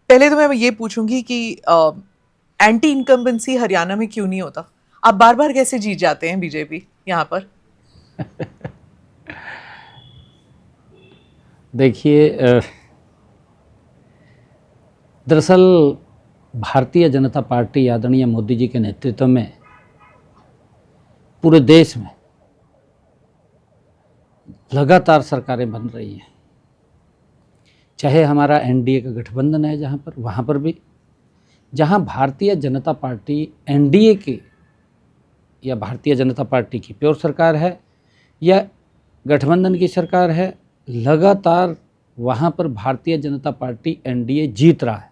पहले तो मैं ये पूछूंगी कि एंटी इनकम्बेंसी हरियाणा में क्यों नहीं होता? आप बार बार कैसे जीत जाते हैं बीजेपी यहाँ पर? देखिए, दरअसल भारतीय जनता पार्टी आदरणीय मोदी जी के नेतृत्व में पूरे देश में लगातार सरकारें बन रही हैं। चाहे हमारा एनडीए का गठबंधन है जहाँ पर, वहाँ पर भी जहाँ भारतीय जनता पार्टी एनडीए की या भारतीय जनता पार्टी की प्योर सरकार है या गठबंधन की सरकार है, लगातार वहाँ पर भारतीय जनता पार्टी एनडीए जीत रहा है।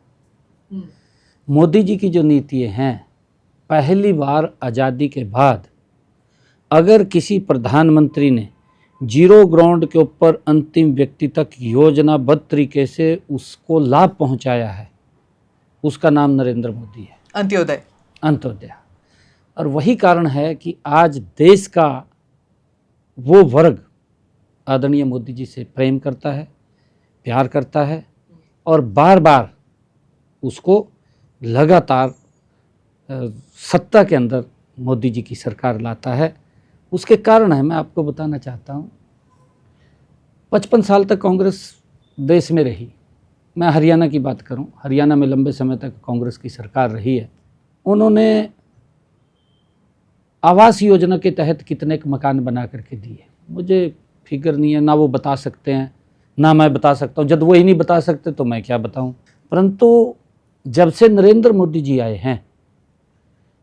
मोदी जी की जो नीतियाँ हैं, पहली बार आज़ादी के बाद अगर किसी प्रधानमंत्री ने जीरो ग्राउंड के ऊपर अंतिम व्यक्ति तक योजनाबद्ध तरीके से उसको लाभ पहुंचाया है, उसका नाम नरेंद्र मोदी है। अंत्योदय। और वही कारण है कि आज देश का वो वर्ग आदरणीय मोदी जी से प्रेम करता है, प्यार करता है और बार बार उसको लगातार सत्ता के अंदर मोदी जी की सरकार लाता है। उसके कारण है, मैं आपको बताना चाहता हूँ, 55 साल तक कांग्रेस देश में रही। मैं हरियाणा की बात करूँ, हरियाणा में लंबे समय तक कांग्रेस की सरकार रही है। उन्होंने आवास योजना के तहत कितने मकान बना करके दिए, मुझे फिक्र नहीं है, ना वो बता सकते हैं ना मैं बता सकता हूँ। जब वो ही नहीं बता सकते तो मैं क्या बताऊँ। परंतु जब से नरेंद्र मोदी जी आए हैं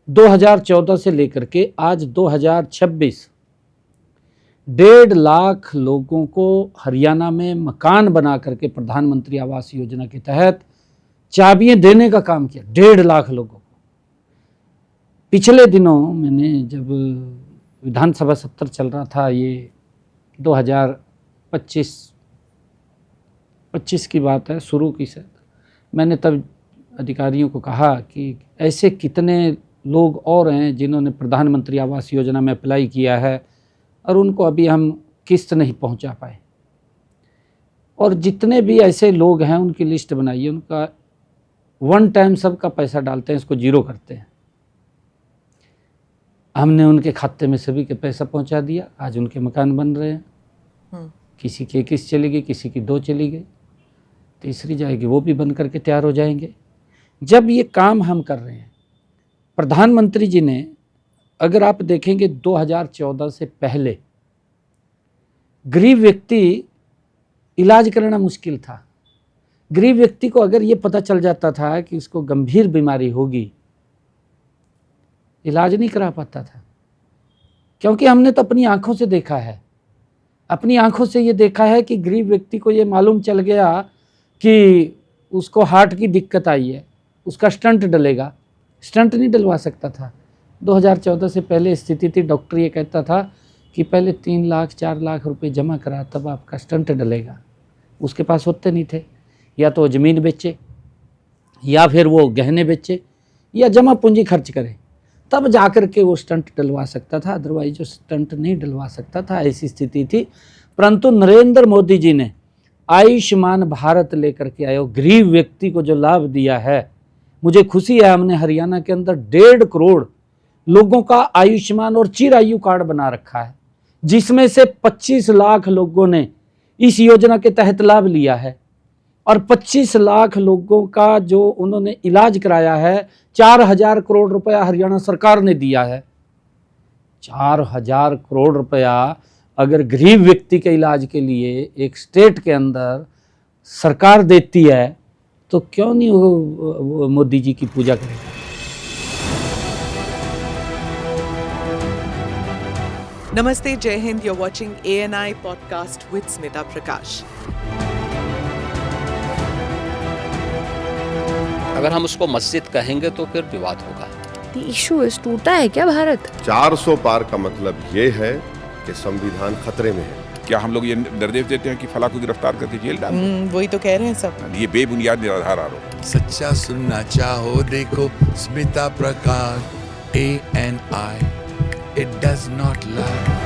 2014 से लेकर के आज 2026, 1.5 लाख लोगों को हरियाणा में मकान बना करके प्रधानमंत्री आवास योजना के तहत चाबियां देने का काम किया। 1.5 लाख लोगों को। पिछले दिनों मैंने, जब विधानसभा सत्र चल रहा था, ये 2025 की बात है, शुरू की शायद, मैंने तब अधिकारियों को कहा कि ऐसे कितने लोग और हैं जिन्होंने प्रधानमंत्री आवास योजना में अप्लाई किया है और उनको अभी हम किस्त नहीं पहुंचा पाए, और जितने भी ऐसे लोग हैं उनकी लिस्ट बनाइए, उनका वन टाइम सबका पैसा डालते हैं, इसको जीरो करते हैं। हमने उनके खाते में सभी के पैसा पहुंचा दिया, आज उनके मकान बन रहे हैं। किसी की 21 चली गई, किसी की 2 चली गई, तीसरी जाएगी, वो भी बन करके तैयार हो जाएंगे। जब ये काम हम कर रहे हैं, प्रधानमंत्री जी ने, अगर आप देखेंगे 2014 से पहले गरीब व्यक्ति इलाज कराना मुश्किल था। गरीब व्यक्ति को अगर ये पता चल जाता था कि उसको गंभीर बीमारी होगी, इलाज नहीं करा पाता था। क्योंकि हमने तो अपनी आंखों से देखा है, अपनी आंखों से ये देखा है कि गरीब व्यक्ति को ये मालूम चल गया कि उसको हार्ट की दिक्कत आई है, उसका स्टंट डलेगा, स्टंट नहीं डलवा सकता था। 2014 से पहले स्थिति थी, डॉक्टर ये कहता था कि पहले 3 लाख 4 लाख रुपए जमा करा तब आपका स्टंट डलेगा। उसके पास होते नहीं थे, या तो ज़मीन बेचे या फिर वो गहने बेचे या जमा पूंजी खर्च करे, तब जा कर के वो स्टंट डलवा सकता था, अदरवाइज जो स्टंट नहीं डलवा सकता था। ऐसी स्थिति थी। परंतु नरेंद्र मोदी जी ने आयुष्मान भारत लेकर के आए, गरीब व्यक्ति को जो लाभ दिया है, मुझे खुशी है हमने हरियाणा के अंदर 1.5 करोड़ लोगों का आयुष्मान और चिरायु कार्ड बना रखा है, जिसमें से 25 लाख लोगों ने इस योजना के तहत लाभ लिया है और 25 लाख लोगों का जो उन्होंने इलाज कराया है, 4,000 करोड़ रुपया हरियाणा सरकार ने दिया है। 4,000 करोड़ रुपया अगर गरीब व्यक्ति के इलाज के लिए एक स्टेट के अंदर सरकार देती है, तो क्यों नहीं वो मोदी जी की पूजा करेगा। नमस्ते, जय Hind. You're watching ANI podcast with Smita प्रकाश। अगर हम उसको मस्जिद कहेंगे तो फिर विवाद होगा। इशू टूटा है क्या भारत? 400 पार का मतलब ये है कि संविधान खतरे में है। क्या हम लोग ये निर्देश देते हैं कि फला को गिरफ्तार करके जेल डाल? वही तो कह रहे हैं सब। ये बेबुनियाद निराधार आरोप। सच्चा सुनना चाहो देखो स्मिता प्रकाश ANI, it does not lie।